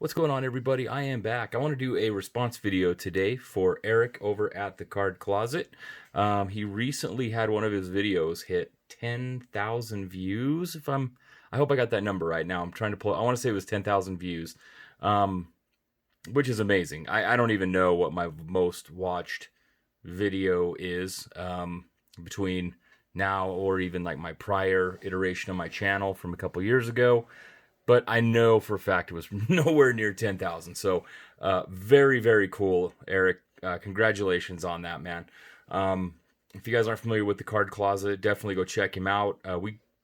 What's going on, everybody? I am back. I want to do a response video today for Eric over at the Card Closet. He recently had one of his videos hit 10,000 views. I hope I got that number right now. I'm trying to pull. I want to say it was 10,000 views, um, which is amazing. I don't even know what my most watched video is between now or even like my prior iteration of my channel from a couple years ago, but I know for a fact it was nowhere near 10,000. So, very, very cool, Eric. Congratulations on that, man. If you guys aren't familiar with the Card Closet, definitely go check him out.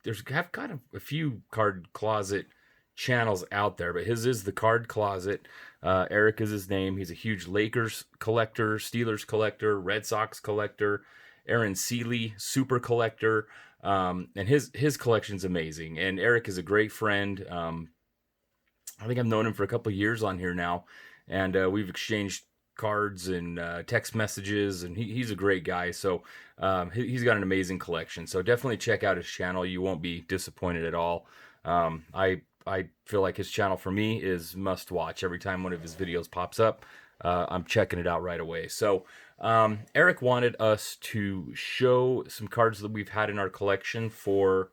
There's have kind of a few Card Closet channels out there, but his is the Card Closet. Eric is his name. He's a huge Lakers collector, Steelers collector, Red Sox collector, Aaron Seeley super collector. And his collection's amazing. And Eric is a great friend. I think I've known him for a couple of years on here now, and we've exchanged cards and text messages, and he's a great guy. So he's got an amazing collection. So definitely check out his channel. You won't be disappointed at all. I feel like his channel for me is must watch. Every time one of his videos pops up, I'm checking it out right away. So Eric wanted us to show some cards that we've had in our collection for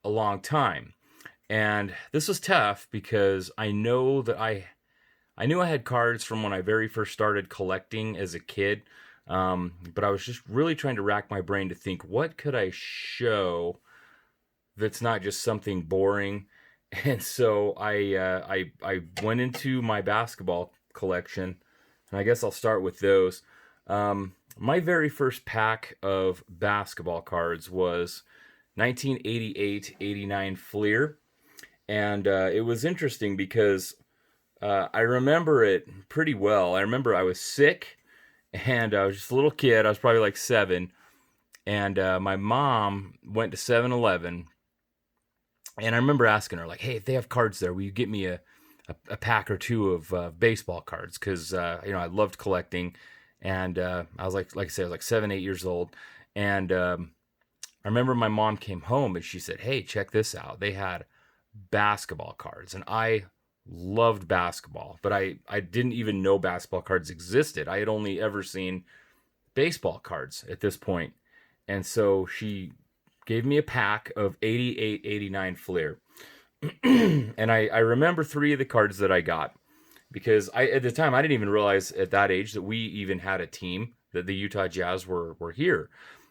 a long time. And this was tough because I know that I knew I had cards from when I very first started collecting as a kid. But I was just really trying to rack my brain to think, what could I show that's not just something boring? And so I went into my basketball collection, and I guess I'll start with those. My very first pack of basketball cards was 1988-89 Fleer. And it was interesting because I remember it pretty well. I remember I was sick, and I was just a little kid. I was probably like 7. And my mom went to 7-Eleven, and I remember asking her, like, hey, if they have cards there, will you get me a pack or two of baseball cards? Because, I loved collecting. And I was like I said, I was like 7, 8 years old. And I remember my mom came home and she said, hey, check this out. They had basketball cards. And I loved basketball, but I didn't even know basketball cards existed. I had only ever seen baseball cards at this point. And so she gave me a pack of 88-89 Fleer. And I remember 3 of the cards that I got, because at the time I didn't even realize at that age that we even had a team, that the Utah Jazz were here.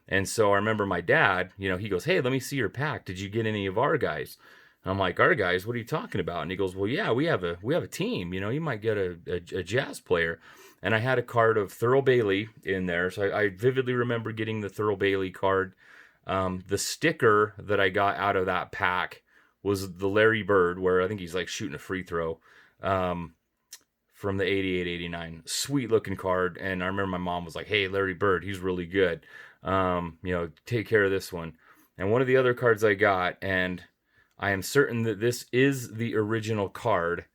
And so I remember my dad, he goes, hey, let me see your pack. Did you get any of our guys? And I'm like, our guys, what are you talking about? And he goes, well, yeah, we have a team. You might get a Jazz player. And I had a card of Thurl Bailey in there. So I vividly remember getting the Thurl Bailey card. The sticker that I got out of that pack was the Larry Bird, where I think he's like shooting a free throw. From the 88-89. Sweet looking card. And I remember my mom was like, hey, Larry Bird, he's really good. Take care of this one. And one of the other cards I got, and I am certain that this is the original card,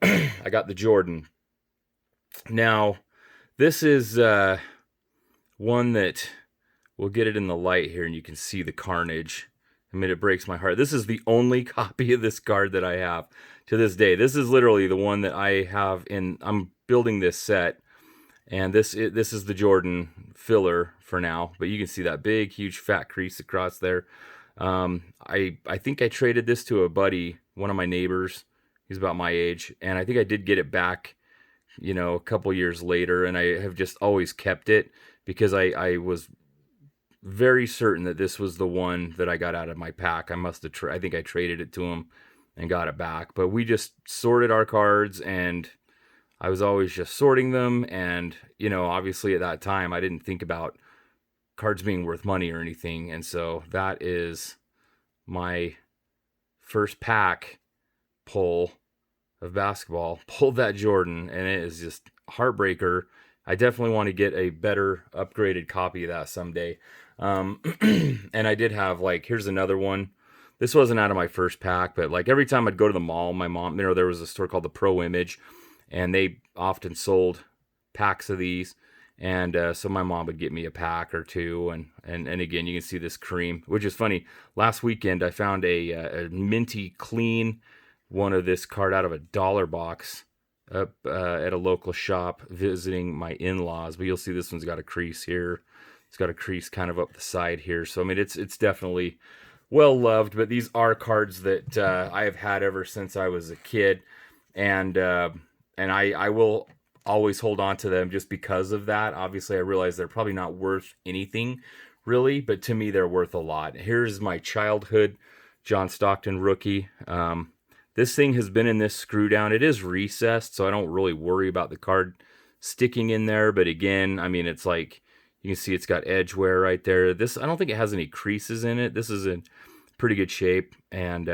I got the Jordan. Now, this is one that, we'll get it in the light here and you can see the carnage. I mean, it breaks my heart. This is the only copy of this card that I have to this day. This is literally the one that I have I'm building this set. And this is the Jordan filler for now. But you can see that big, huge, fat crease across there. I think I traded this to a buddy, one of my neighbors. He's about my age. And I think I did get it back, a couple years later. And I have just always kept it because I was very certain that this was the one that I got out of my pack. I think I traded it to him and got it back. But we just sorted our cards, and I was always just sorting them. And, obviously at that time, I didn't think about cards being worth money or anything. And so that is my first pack pull of basketball. Pulled that Jordan, and it is just heartbreaker. I definitely want to get a better upgraded copy of that someday. And I did have, here's another one. This wasn't out of my first pack, but every time I'd go to the mall, my mom, there was a store called the Pro Image, and they often sold packs of these. And so my mom would get me a pack or two. And again, you can see this cream, which is funny. Last weekend, I found a minty clean one of this card out of a dollar box up at a local shop visiting my in-laws. But you'll see this one's got a crease here. It's got a crease kind of up the side here. So I mean, it's definitely well loved. But these are cards that I have had ever since I was a kid, and I will always hold on to them just because of that. Obviously, I realize they're probably not worth anything really, but to me, they're worth a lot. Here's my childhood John Stockton rookie. This thing has been in this screw down. It is recessed, so I don't really worry about the card sticking in there. But again, I mean, it's like, you can see it's got edge wear right there. This, I don't think it has any creases in it. This is in pretty good shape. And,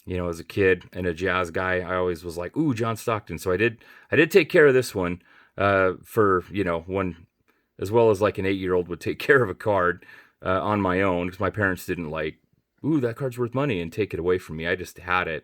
you know, as a kid and a Jazz guy, I always was like, ooh, John Stockton. So I did take care of this one, for, you know, when, as well as like an 8-year-old would take care of a card, on my own, because my parents didn't like, ooh, that card's worth money, and take it away from me. I just had it.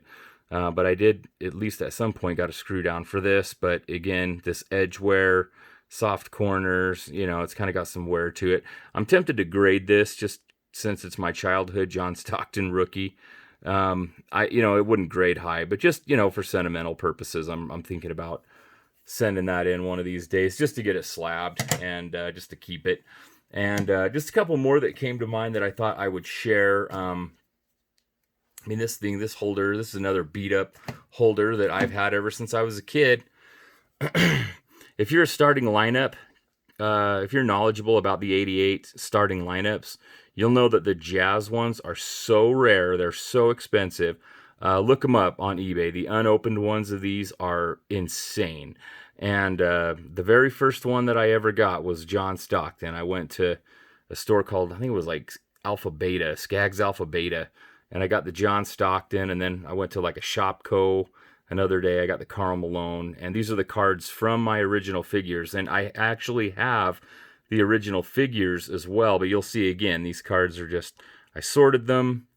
But I did, at least at some point, got a screw down for this. But again, this edge wear, soft corners, you know, it's kind of got some wear to it. I'm tempted to grade this just since it's my childhood John Stockton rookie. You know, it wouldn't grade high, but just, you know, for sentimental purposes, I'm thinking about sending that in one of these days just to get it slabbed and just to keep it. And just a couple more that came to mind that I thought I would share. I mean, this holder, this is another beat up holder that I've had ever since I was a kid. If you're a starting lineup, if you're knowledgeable about the 88 starting lineups, you'll know that the Jazz ones are so rare. They're so expensive. Look them up on eBay. The unopened ones of these are insane. And the very first one that I ever got was John Stockton. I went to a store called, I think it was like Alpha Beta, Skaggs Alpha Beta. And I got the John Stockton, and then I went to like a Shopko. Another day I got the Karl Malone. And these are the cards from my original figures. And I actually have the original figures as well. But you'll see again, these cards are just, I sorted them.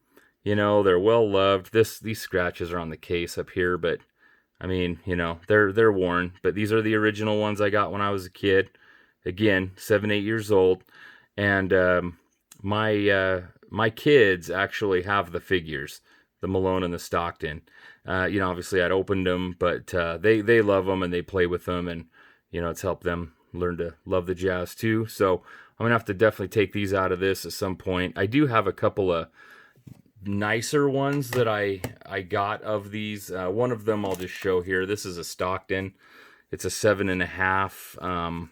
You know, they're well loved. These scratches are on the case up here, but I mean, you know, they're worn. But these are the original ones I got when I was a kid. Again, 7, 8 years old, and my kids actually have the figures, the Malone and the Stockton. You know, obviously I'd opened them, but they love them and they play with them, and you know, it's helped them learn to love the Jazz too. So I'm gonna have to definitely take these out of this at some point. I do have a couple of nicer ones that I got of these. One of them I'll just show here. This is a Stockton. It's a 7.5.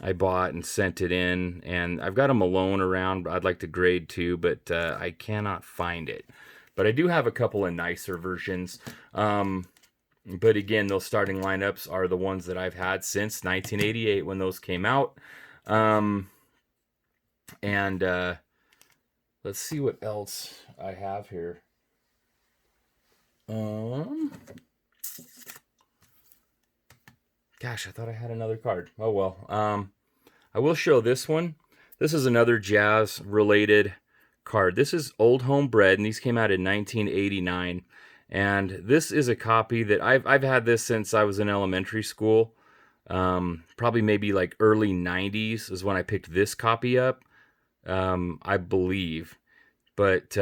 I bought and sent it in, and I've got a Malone around. I'd like to grade too, but I cannot find it. But I do have a couple of nicer versions. But again, those starting lineups are the ones that I've had since 1988 when those came out. Let's see what else I have here. Gosh, I thought I had another card. Oh well. I will show this one. This is another Jazz related card. This is Old Homebred, and these came out in 1989. And this is a copy that I've had this since I was in elementary school. Probably maybe like early 90s is when I picked this copy up. I believe. But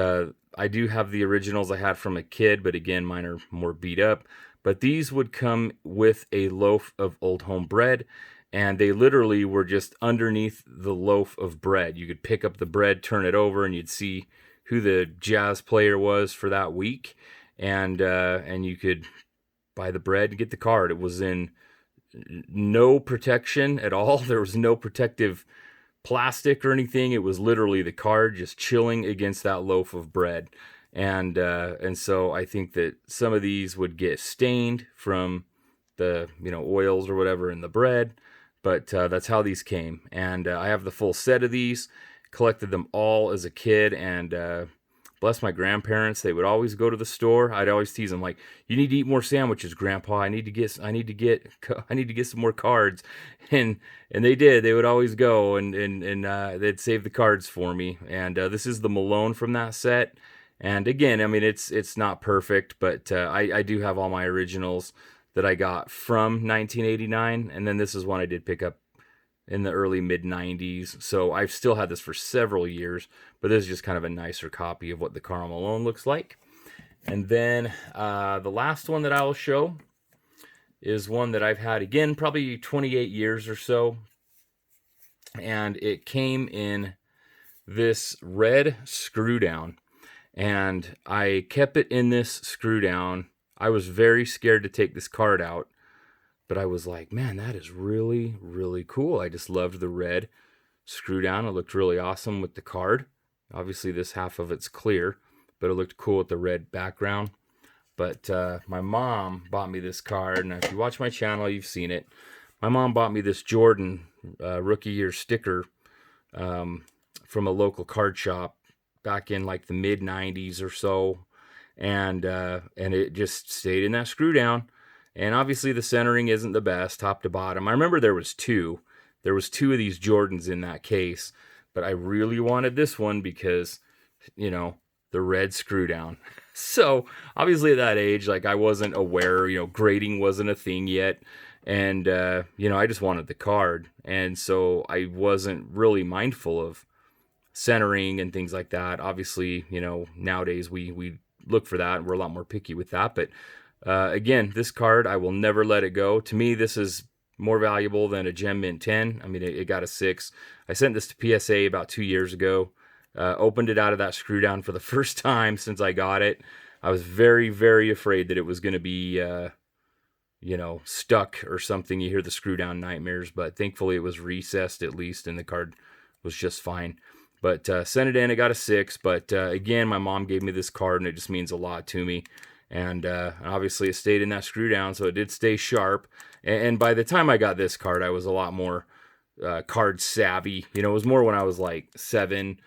I do have the originals I had from a kid, but again, mine are more beat up. But these would come with a loaf of Old Homebred, and they literally were just underneath the loaf of bread. You could pick up the bread, turn it over, and you'd see who the Jazz player was for that week, and you could buy the bread and get the card. It was in no protection at all. There was no protective plastic or anything. It was literally the card just chilling against that loaf of bread. And so I think that some of these would get stained from the, you know, oils or whatever in the bread, but that's how these came. And I have the full set of these, collected them all as a kid, and bless my grandparents, they would always go to the store. I'd always tease them like, "You need to eat more sandwiches, Grandpa. I need to get some more cards." And they did. They would always go and they'd save the cards for me. And this is the Malone from that set. And again, I mean, it's not perfect, but I do have all my originals that I got from 1989, and then this is one I did pick up in the early mid-90s. So I've still had this for several years, but this is just kind of a nicer copy of what the Karl Malone looks like. And then the last one that I will show is one that I've had, again, probably 28 years or so. And it came in this red screw down. And I kept it in this screw down. I was very scared to take this card out, but I was like, man, that is really, really cool. I just loved the red screw down. It looked really awesome with the card. Obviously, this half of it's clear, but it looked cool with the red background. But my mom bought me this card, and if you watch my channel, you've seen it. My mom bought me this Jordan rookie year sticker from a local card shop back in like the mid 90s or so, and it just stayed in that screw down. And obviously the centering isn't the best, top to bottom. I remember there was two of these Jordans in that case, but I really wanted this one because, you know, the red screw down. So obviously at that age, like, I wasn't aware, you know, grading wasn't a thing yet. And, you know, I just wanted the card. And so I wasn't really mindful of centering and things like that. Obviously, you know, nowadays we look for that, and we're a lot more picky with that. But again, this card, I will never let it go. To me, this is more valuable than a Gem Mint 10. I mean, it got a 6. I sent this to PSA about 2 years ago. Opened it out of that screw down for the first time since I got it. I was very, very afraid that it was going to be, you know, stuck or something. You hear the screw down nightmares, but thankfully it was recessed at least, and the card was just fine. But sent it in, it got a 6. But again, my mom gave me this card, and it just means a lot to me. And obviously it stayed in that screw down, so it did stay sharp. And by the time I got this card, I was a lot more card savvy. You know, it was more when I was like 7,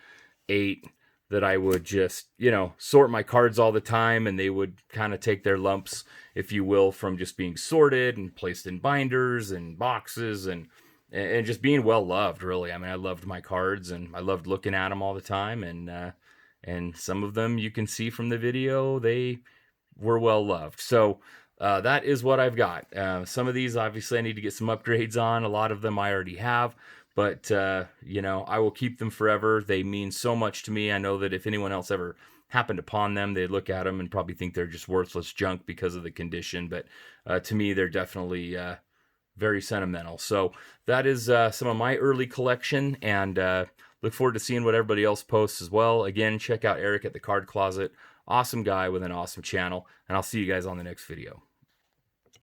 8 that I would just, you know, sort my cards all the time, and they would kind of take their lumps, if you will, from just being sorted and placed in binders and boxes and just being well loved, really. I mean, I loved my cards, and I loved looking at them all the time, and some of them you can see from the video, they were well loved. So that is what I've got. Some of these, obviously, I need to get some upgrades on. A lot of them I already have. But, you know, I will keep them forever. They mean so much to me. I know that if anyone else ever happened upon them, they'd look at them and probably think they're just worthless junk because of the condition. But to me, they're definitely very sentimental. So that is some of my early collection, and look forward to seeing what everybody else posts as well. Again, check out Eric at the Card Closet. Awesome guy with an awesome channel, and I'll see you guys on the next video.